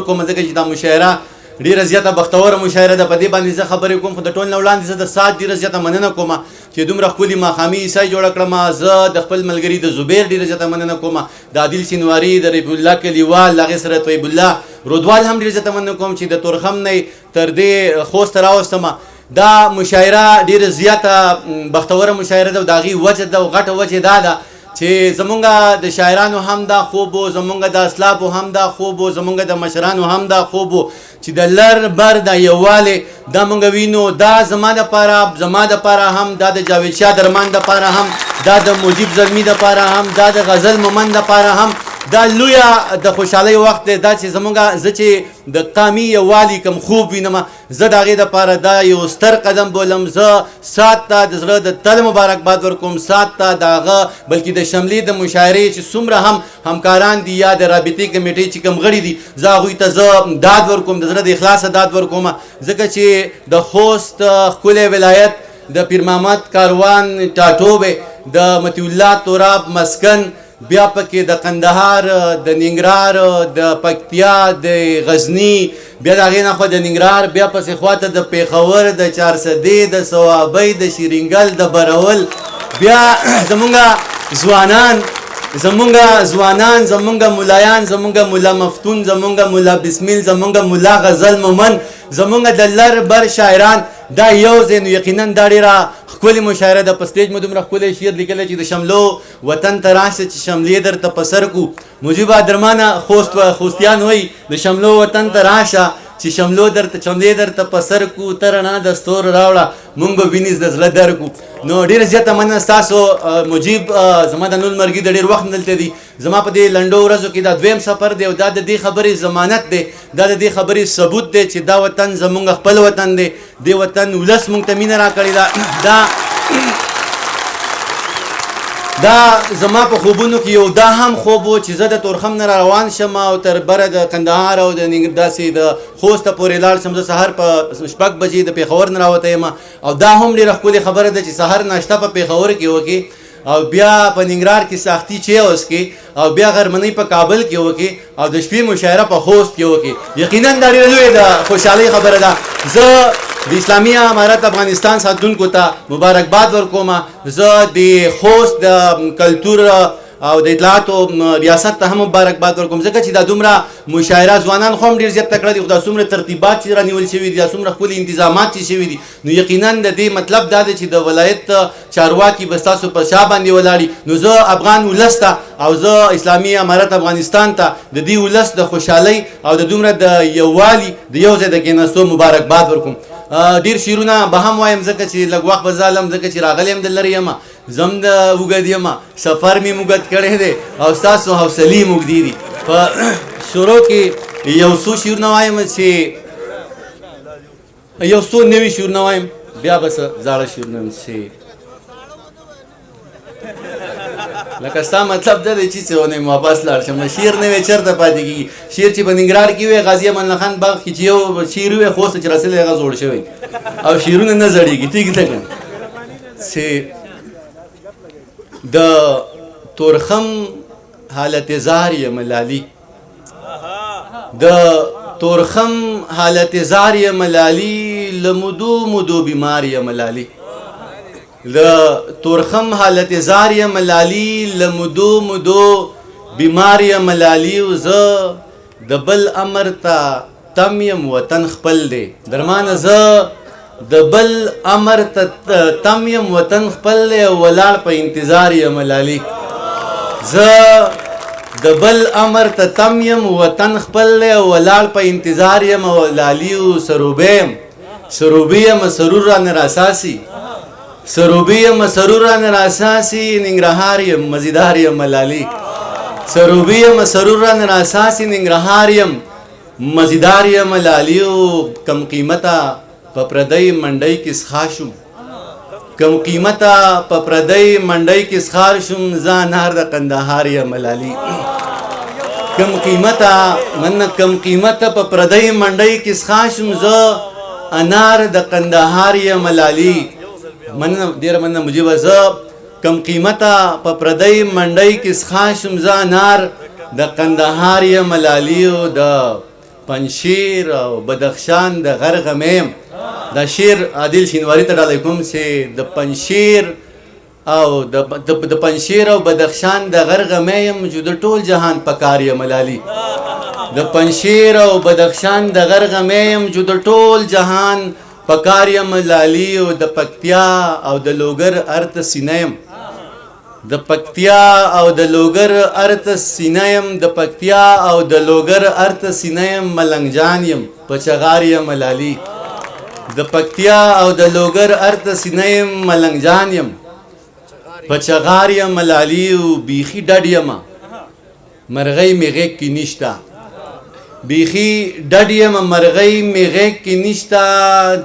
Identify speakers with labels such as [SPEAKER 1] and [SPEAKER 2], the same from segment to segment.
[SPEAKER 1] کوم ځکه چې دا مشاعره ډیره زیاته بختوره مشاعره ده. په دې باندې زه خبرې کوم، خو د ټول نه وړاندې زه د سات ډیره زیاته مننه کوم چې دومره ښکلې ماښامي عیسای جوړه کړم. زه د خپل ملګري د زبیر ډیره زیاته مننه کوم، د عادل سینواري، د رفیع الله کلیوال، هغې سره طیب الله رودوال هم ډیره زیاته مننه کوم چې د تورخم نه تر دې خوست ته راوستم. دا مشاعره ډیره زیاته بختوره مشاعره ده او د هغې وجه ده او غټه وجه دا ده چې زمونږ د شاعرانو هم دا خوب و، زمونږ د اسلافو هم دا خوب و، زمونږ د مشرانو هم دا خوب و چې د لر بر د یووالی دا مونږ وینو. دا زما دپاره هم، دا د جاوید شاه درمان دپاره هم، دا د مجیب زلمي دپاره هم، دا د غزل مومند دپاره هم دا لویه د خوشحالۍ وخت دی. دا چې زمونږ زه چې د قامي یووالي کوم خوب وینم، زه د هغې دپاره دا یو ستر قدم بولم. زه سات ته د زړه د تل مبارکباد ورکوم، سات ته د هغه بلکې د شملې د مشاعرې چې څومره هم همکاران دي یا د رابطې کمیټې چې کوم غړي دي، زه هغوی ته زه داد ورکوم، د زړه د اخلاصه داد ورکوم، ځکه چې د خوست ښکلی ولایت د پیر محمد کاروان ټاټوبی، د مطیع الله توراب مسکن، بیا پکې د قندهار، د ننګرهار، د پکتیا، د غزني، بیا د هغې نه خوا د ننګرهار، بیا پسې خواته د پېښور، د چارسدې، د صوابۍ، د شیرینګل، د برول، بیا زمونږ ځوانان، زمونږ ملایان، زمونږ ملا مفتون، زمونږ ملا بسمیل، زمونږ ملا غزل مومن، زمونږ د لر بر شاعران دا یو ځای نو یقینا دا ډېره ښکلې مشاعره ده. په سټیج مو دومره ښکلی شعر لیکلی چې د شملو وطن ته راشه چې شملې درته په سر کو. مجیبه درمانه خوستیان وایي د شملو وطن ته راشه چې شملې درته په سر کو، ته رڼا د ستورو راوړه مونږ به وینې د زړه در کو. نو ډېره زیاته مننه ستاسو. مجیب زما د نور مرګي د ډېر وخت نه دلته دي، زما په دې لنډو ورځو کې دا دویم سفر دی او دا د دې خبرې ضمانت دی، دا د دې خبرې ثبوت دی چې دا وطن زمونږ خپل وطن دی، دې وطن ولس مونږ ته مینه راکړې ده. دا زما په خوبونو کې یو دا هم خوب و چې زه د تورخم نه را روان شم او تر بره د کندهار او د داسې د خوسته پورې لاړ شم. زه سهار په 6 بجې د پېښور نه راوتی یم او دا هم ډېره ښکلې خبره ده چې سهار ناشته په پېښور کې وکړي او بیا په ننګرهار کې ساختي چای وڅښي او بیا غرمنۍ په کابل کې وکړي او د شپې مشاعره په خوست کې وکړي. یقینا دا ډېره لویه د خوشحالۍ خبره ده. زه د اسلامي امارت افغانستان ساتونکو ته مبارکباد ورکوم. زه د خوست د کلتور او د اطلاعاتو ریاست ته هم مبارکباد ورکوم، ځکه چې دا دومره مشاعره ځوانان خو هم ډېر زیات تکړه دي، خو دا څومره ترتیبات چې رانیول شوي دي، دا څومره ښکلي انتظامات چې شوي دي، نو یقینا د دې مطلب دا دی چې د ولایت چارواکي به ستاسو په شا باندې ولاړي. نو زه افغان ولس ته او زه اسلامي امارت افغانستان ته د دې ولس د خوشحالۍ او د دومره د یووالي د یو ځای د کېناستو مبارکباد ورکوم. ډېر شعرونه به هم وایم ځکه چې لږ وخت به ظالم، ځکه چې راغلی یم د لرې یم، زم د اوږد یم، سفر مې اوږد کړی دی او ستاسو حوصلې مې اوږدې دي. په شروع کې یو څو شعرونه وایم چې یو څو نوي شعرونه وایم، بیا به څه زاړه شعرونه چې لکه ستا مطلب دا دی چې څه ونه یم واپس لاړ شم. شعر نه وی چېرته پاتې کېږي. شعر چې په ننګرهار کې وی غازي امان الله خان باغ کې چې یو شعر وی خوست چې رسلی هغه زوړ شوی او شعرونه نه زړېږي. ټیک ده که چې د تورخم حالت زار یم لالي، د تورخم حالت زار یم لالي، له مودو بیمار یم لالي، د تورخم حالت زار یم لالي، له مودو بیمار یم لالي. او زه د بل امر ته تم یم وطن خپل دی درمانه، زه د بل امر ته تم یم وطن خپل دی ولاړ په انتظار یم لالي. زه د بل امر ته تم یم وطن خپل دی ولاړ په انتظار یم لالي. او سروبی یم سرور رانه راساسي، سروبی یم سرور رانه راساسي، ننګرهار یم مزیدار یم لالي. سروبی یم سرور رانه راساسي، ننګرهار یم مزیدار یم لالي. او کم قیمته په پردۍ منډۍ کې سخا شوم، کم قیمته په پردۍ منډۍ کې سخار شوم، زه انار د قندهار یم لالي. کم قیمته په پردۍ منډۍ کې سخا شوم، زه انار د قندهار یم لالي. مننه، ډېره مننه مجیبه. زه کم قیمته په پردۍ منډۍ کې سخا شوم، زه انار د قندهار یم لالي. او د پنشیر او بدخشان د غرغمیم دا شیر عادل شینواری ته ډالۍ کوم چې د پنشیر او د پنشیر او بدخشان د غرغمیم جو د ټول جهان پکار یم لالي د پنشیر او بدخشان د غرغمیم جو د ټول جهان پکار یم لالي او د پکتیا او د لوګر ارت سینیم د پکتیا او د لوګر ارت سینیم د پکتیا او د لوګر ارت سینیم ملنګ جان یم پچغار یم لالي د پکتیا او د لوګر ارت سینیم ملنګ جان یم پچغار یم لالي او بیخي ډډ یم مرغۍ مې غېږ کې نشته بیخي ډډ یم مرغۍ مې غېږ کې نشته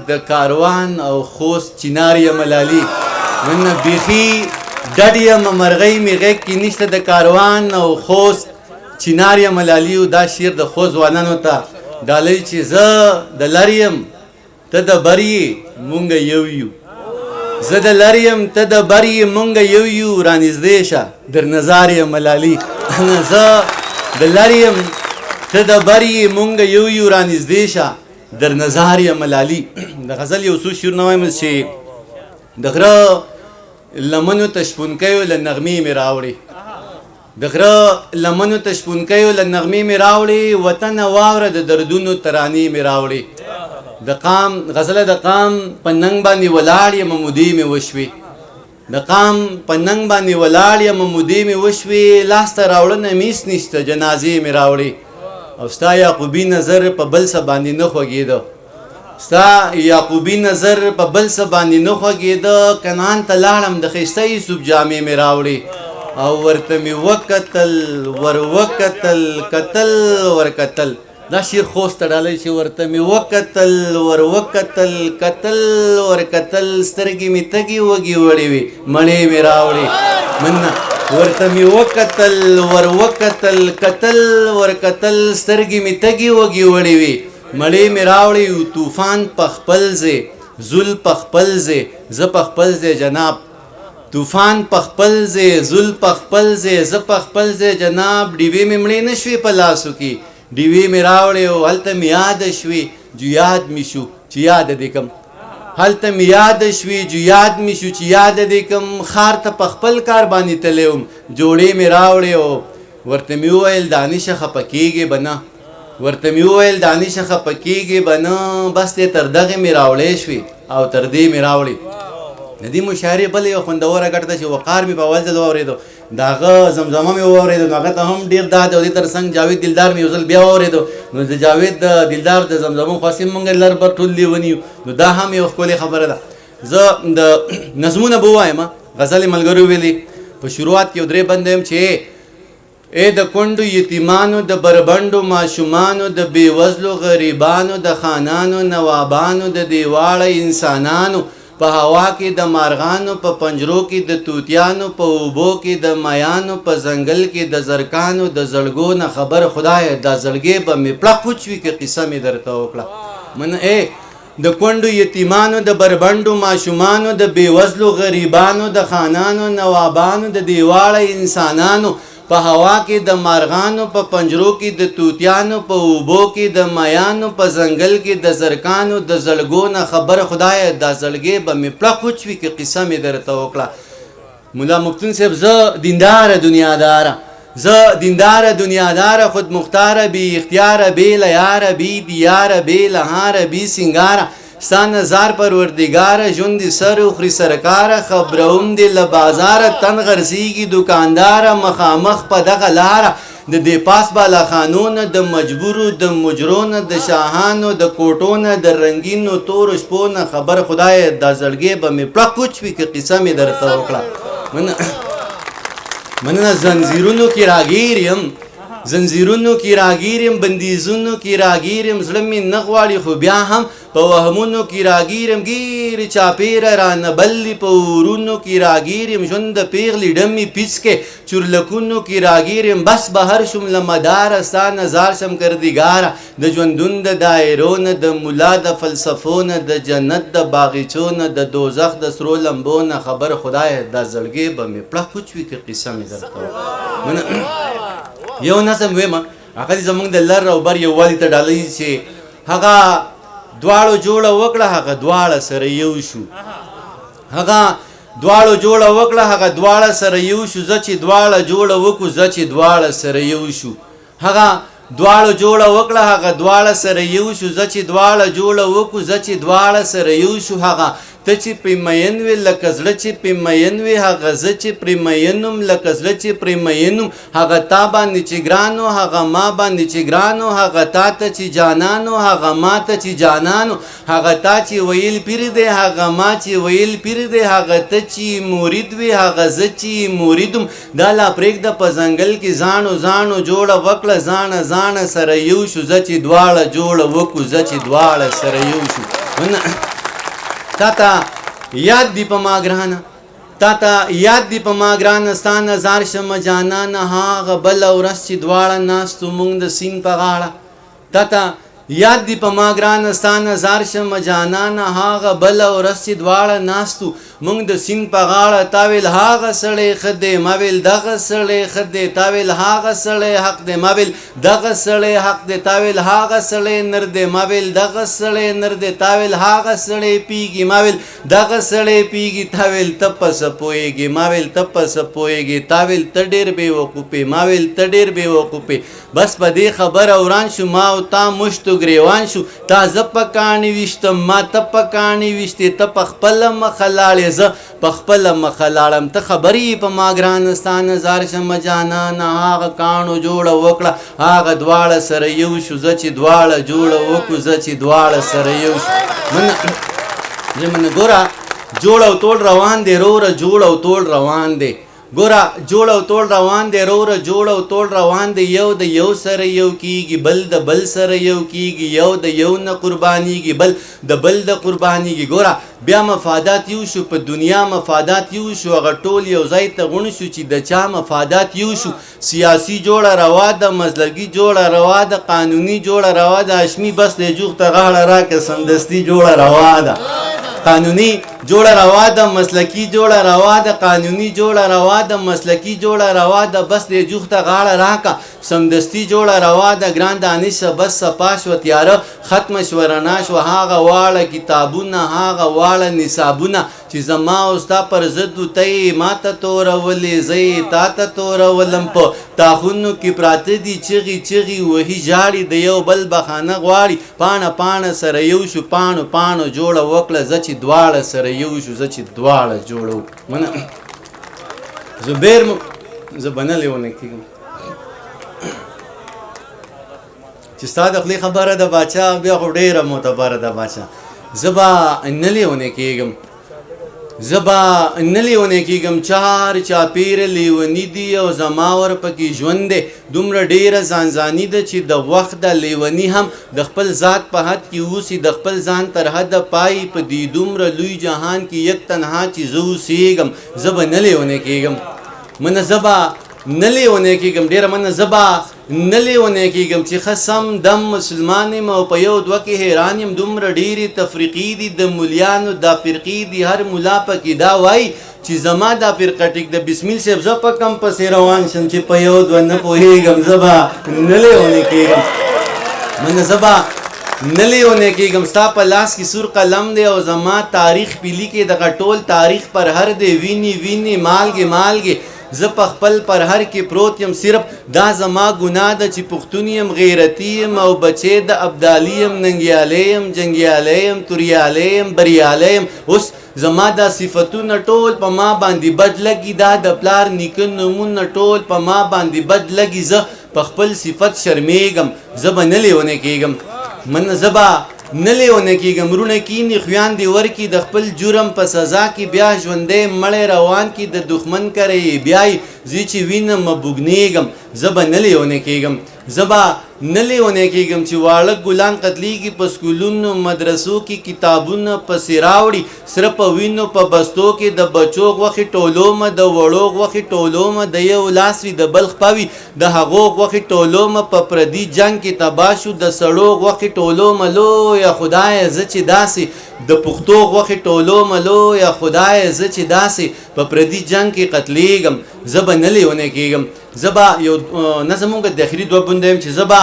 [SPEAKER 1] د کاروان او خوست چنار یم لالي من بیخي ډډ یم مرغۍ مې غېږ کې نشته د کاروان او خوست چنار یم لالي او دا شعر د خوست ځوانانو ته ډالۍ چې زه د لر یم ته د بر یې مونږ یو یو زه د لر یم ته د بر یې مونږ یو یو رانږدې شه در نظار یم لالي زه د لر یم ته د بر یې مونږ یو یو رانږدې شه در نظار یم لالي د غزل یو څو شعرونه وایم چې د غره لمنو ته شپونکیو له نغمې مې راوړې د غره لمنو ته شپونکیو له نغمې مې راوړې وطنه واوره د دردونو ترانې مې راوړې د قام غزله د قام په ننګ باندې ولاړ یم مودې مې وشوې د قام په ننګ باندې ولاړ یم مودې مې وشوې لاس ته راوړنه میس نشته جنازې مې راوړې او ستا یعقوبي نظر په بل څه باندې نه خوږېده ستا یعقوبي نظر په بل څه باندې نه خوږېده کنعان ته لاړم د ښایسته یوسف جامې مې راوړې او ورته مې وکتل ور وکتل کتل ور کتل دا شعر خوست ته ډالۍ چې ورته مې وکتل ور وکتل کتل ور کتل سترګې مې تږې وږې وړې وې مڼې مې راوړې مننه ورته مې وکتل ور وکتل کتل ور کتل سترګې مې تږې وږې وړې وې مړې مې راوړې یو طوفان په خپل ځای زل په خپل ځای زه په خپل ځای جناب طوفان په خپل ځای زل په خپل ځای زه په خپل ځای جناب ډیوې مې مړې نه شوې په لاسو کې ډیوې مې راوړې او هلته مې یاده شوې جو یاد مې شو چې یاده دې کم هلته مې یاده شوې جو یاد مې شو چې یاده دې کم ښار ته په خپل کار باندې تللی وم جوړې مې راوړې او ورته مې وویل دانشه خفه کېږې به نه ورته مې وویل دانشه خفه کېږې به نه بس دې تر دغې مې راوړې شوې او تر دې مې راوړې د دې مشاعرې بله یوه خوندوره ګټه ده چې وقار مې په اول ځل واورېدو د هغه زمزمه مې واورېدو نو هغه ته هم ډېر داد او دې تر څنګ جاوید دلدار مې یو ځل بیا واورېدو نو د جاوید د دلدار د زمزمو خاصې مونږ لر بر ټول لیوني نو دا هم یو ښکلې خبره ده زه د نظمونه به ووایم غزلې ملګرو ویلې په شروعات کې یو درې بند یم چې ای د کونډو یتیمانو د بربنډو ماشومانو د بېوزلو غریبانو د خانانو نوابانو د دیواړه انسانانو په هوا کې د مارغانو په پنجرو کې د توتیانو په اوبو کې د میانو په ځنګل کې د زرکانو د زړګو نه خبر خدای دا زړګې به مې پړق وچوي که قصه مې درته وکړه من د کونډو یتیمانو د بربنډو ماشومانو د بېوزلو غریبانو د خانانو نوابانو د دیواړه انسانانو په هوا کې د مارغانو په پنجرو کې د توتیانو په اوبو کې د میانو په ځنګل کې د زرکانو د زړګو نه خبر خدای دا زړګې به مې پړق وچوي که قصه مې درته وکړه ملا مفتون صاحب زه دینداره دنیاداره زه دینداره دنیاداره خود مختاره بی اختیاره بی لیاره بی دیاره بی لهاره بی سنگاره ستا نظر پروردگاره ژوند دې سر وخوري سرکاره خبروم دې له بازاره تن غرزیږي دوکانداره مخامخ په دغه لاره د دې پاس بالا خانونه د مجبورو د مجرونه د شاهانو د کوټو نه د رنګینو تورو شپو نه خبر خدای دا زړګې به مې پړق وچوي که قصه مې درته وکړه مننه زنځیرونو کې راګیر یم زنځیرونو کې راګیر یم بندیزونو کې راګیر یم زړه مې نه غواړي خو بیا هم په وهمونو کې راګیر یم ګیرې چاپېره رانه بلې په ورونو کې راګیر یم ژوند د پیغلې ډمې پیڅ کې چورلکونو کې راګیر یم بس بهر شم له مداره ستا نظار شم کردګاره د ژوندون د دایرو نه د ملا د فلسفو نه د جنت د باغچو نه د دوزخ د سرو لمبو نه خبر خدای دا زړګې به مې پړق وچوي که قصه مې درته یو نظم ویمه هغه زمونږ د لر او بر یووالي ته ډالۍ چې هغه دواړو جوړه وکړه هغه دواړه سره یو شو هغه دواړو جوړه وکړه هغه دواړه سره یو شو زه چې دواړه جوړه وکړو زه چې دواړه سره یو شو هغه دواړو جوړه وکړه هغه دواړه سره یو شو زه چې دواړه جوړه وکړو زه چې دواړه سره یو شو هغه ته چې پرې مین وې لکه زړه چې پرې مین وې هغه زه چې پرې مین وم لکه زړه چې پرې مین وم هغه تا باندې چې ګران و هغه ما باندې چې ګران و هغه تا ته چې جانان و هغه ما ته چې جانان و هغه تا چې ویل پیر دی هغه ما چې ویل پیر دی هغه ته چې مرید وې هغه زه چې مرید وم دا لا پرېږده په ځنګل کې ځانو ځانو جوړه وکړه ځانه ځانه سره یو شو زه چې دواړه جوړه وکړو زه چې دواړه سره یو شو تا یاد دی په ما ګرانه تا یاد دی په ما ګرانه ستا نظر شمه جانانه هغه بله ورځ چې دواړه ناستو مونږ د سیند په غاړه تا یاد دی په ما ګرانه ستا نظر شمه جانانه هغه بله ورځ چې دواړه ناستو مونږ د سیند په غاړه تا ویل هغه سړی ښه دی ما ویل دغه سړی ښه دی تا ویل هغه سړی حق دی ما ویل دغه سړی حق دی تا ویل هغه سړی نر دی ما ویل دغه سړی نر دی تا ویل هغه سړی پیږي ما ویل دغه سړی پیږي تا ویل ته پسه پوهېږي ما ویل ته پسه پوهېږي تا ویل ته ډېر بېوقوفې ما ویل ته ډېر بېوقوفې بس په دې خبره وران شو ما او تا مشتو ګریوان شو تا زه په کاڼي ویشتم ما ته په کاڼي ویشتې ته په خپله مخه لاړې زه په خپله مخه لاړم ته خبرې په ما ګرانه ستا نظر شمه جانانه هغه کاڼو جوړه وکړه هغه دواړه سره یو شو زه چې دواړه جوړه وکړو زه چې دواړه سره یو شو منه ګوره جوړ او توړ روان دی روره جوړ او توړ روان دی ګوره جوړ او توړ روان دی روره جوړ او توړ روان دی یو د یو سره یو کیږي بل د بل سره یو کیږي یو د یو نه قربانیږي بل د بل د قربانیږي ګوره بیا مفادات یو شو په دنیا مفادات یو شو هغه ټول یو ځای ته غون شو چې د چا مفادات یو شو سیاسي جوړه روا ده مزلګي جوړه روا ده قانوني جوړه روا ده هاشمي بس د جوخ ته غاړه راکړه سمدستي جوړه روا ده قانوني جوړه روا ده مسلکی جوړه روا ده قانوني جوړه روا ده مسلکی جوړه روا ده بس د جوخ ته غاړه راکا سمدستي جوړه روا ده ګران دانش بس صفا شو تیاره ختم شو رڼا شو هغه واړه کتابونه هغه واړه نصابونه چې زما او ستا پر ضد ته ما ته تورولې زه تا ته تورولم په تاخونو کې پراته دي چغې چغې وهي ژاړي د یو بل بخانه غواړي پاڼه پاڼه سره یو شو پاڼو پاڼو جوړه وکړه زه چې دواړه سره یو شو زه چې دواړه جوړه وکړو زبیر زه بنلې ونه کېږم چې ستا د خولې خبره د باچا بیا خو ډېره معتبره ده باچا زه به نه لیونی کېږم زه به نه لیونی کېږم چار چاپېره لیوني دي او زما ورپکې ژوند دی دومره ډېره ځانځاني ده چې د وخت د لیوني هم د خپل ذات په حد کې اوسي د خپل ځان تر حده پایي په دې دومره لوی جهان کې یک تنها چې زه اوسېږم زه به نه لیونی کېږم منه زه به نه لیونی کېږم ډېره منه زه به نه لیونی کېږم چې ښه سم دم مسلمان یم او په یو دوه کې حیران یم دومره ډېرې تفریقې دي د مولیانو دا فرقې دي هر ملا پکې دا وایي چې زما دا فرقه ټیک د بسمیل صاحب زه په کم پسې روان شم چې په یو دوه نه پوهېږم زه به نه لیونی کېږم منه زه به نه لیونی کېږم ستا په لاس کې سور قلم دی او زما تاریخ پې لیکې دغه ټول تاریخ پر هر دی ویني ویني مالګې مالګې زه په خپل پرهر کې پروت یم صرف دا زما ګناه ده چې پښتون یم غیرتي یم او بچی د ابدالي یم ننګیالی یم جنګیالی یم توریالی یم بریالی یم اوس زما دا صفتونه ټول په ما باندې بد لګي دا د پلار نیکه نومونه ټول په ما باندې بد لګي زه په خپل صفت شرمېږم زه به نه لیونی کېږم منه زه به نه لیونی کېږم رونه کینې خویاندې ورکي د خپل جرم په سزا کې بیا ژوندی مړی روان کې د دښمن کره یې بیایي زه چې وینم بوږنېږم زه به نه لیونی کېږم زه به نه لیونی کېږم چې واړه ګلان قتلیږي په سکولونو مدرسو کې کتابونه پسې راوړي سره په وینو په بستو کې د بچو غوښې ټولومه د وړو غوښې ټولومه د یو لاس وي د بل خپه وي د هغو غوښې ټولومه په پردي جنګ کې تباه شو د سړو غوښې ټولومه لویه خدایه زه چې داسې د پښتو غوښې ټولومه لویه خدایه زه چې داسې په پردي جنګ کې قتلیږم زه به نه لیونی کېږم زه به یو نه زمونږ د اخري دوه بونده یم چې زه به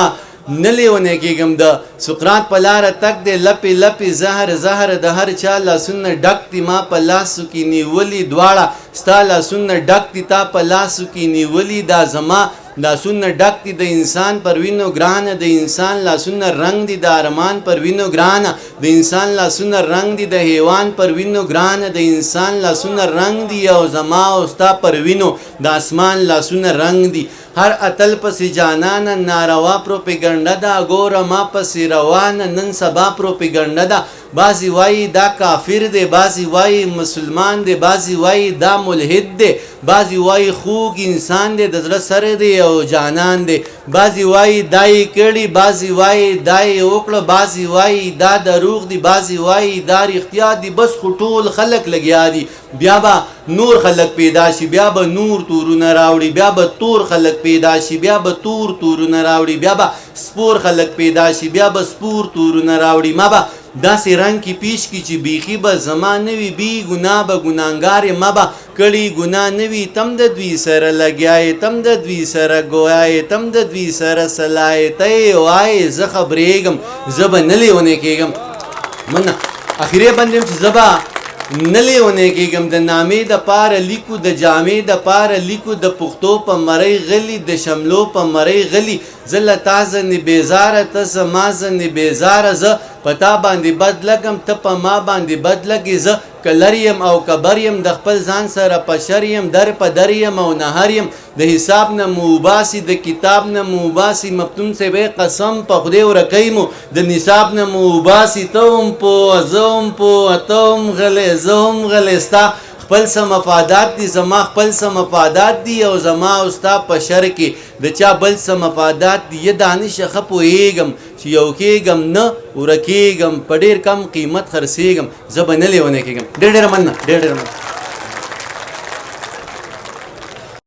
[SPEAKER 1] نه لیونی کېږم د سقراط په لاره تک دی لپې لپې زهر زهر د هر چا لاسونه ډک دي ما په لاسو کې نیولي دواړه ستا لاسونه ډک دي تا په لاسو کې نیولي دا زما لاسونه ډک دي د انسان پر وینو ګرانه د انسان لاسونه رنگ دي د ارمان پر وینو ګرانه د انسان لاسونه رنگ دي د حیوان پر وینو ګرانه د انسان لاسونه رنگ دي او زما او ستا پر وینو د اسمان لاسونه رنگ دي هر اتل پسې جانانه ناروا پروپیګنډه ده ګوره ما پسې روانه نن سبا پروپیګنډه ده بعضی وایي دا کافر دی بعضی وایي مسلمان دی بعضی وایي دا ملحد دی بعضی وایي خوږ انسان دی د زړه سره دی او جانان دی بعضی وایي دا یې کړي بعضی وایي دا یې وکړه بعضی وایي دا دروغ دی بعضی وایي دا رښتیا دی بس خو ټول خلک لګیا دي بیا به نور خلک پیدا شي بیا به نور تورونه راوړي بیا به تور خلک پیدا شي بیا به تور تورونه راوړي بیا به سپور خلک پیدا شي بیا به سپور تورونه راوړي ما به داسې رنګ کې پیش کی چې بیخي به زما نه وي بی ګناه به ګناهګار یم ما به کړي ګناه نه وي تم د دوی سره لګیایې تم د دوی سره ګویایې تم د دوی سره سلایې ته یې وایې زه خبرېږم زه به نه لیونی کېږم منه اخرې بند یم چې زه به نه لیونی کېږم د نامې د پاره لیکو د جامې د پاره لیکو د پښتو په مرۍ غلي د شملو په مرۍ غلي زه له تا ځنې بېزاره ته زما ځنې بېزاره زه په تا باندې بد لګم ته په ما باندې بد لګې زه که لر یم او کبر یم د خپل ځان سره په شر یم در په در یم او نهر یم د حساب نه مو وباسي د کتاب نه مو وباسي مفتون صاحب قسم په خدای ورکوي مو د نصاب نه مو وباسي ته هم پوه زه هم پوه ته هم غلی زه هم غلی ستا خپل څه مفادات دي زما خپل څه مفادات دي او زما او ستا په شر کې د چا بل څه مفادات دي یه دانشه ښه پوهېږم چې یو کېږم نه ورکېږم په ډېر کم قیمت خرڅېږم زه به نه لیونی کېږم ډېر ډېره مننه ډېر ډېره مننه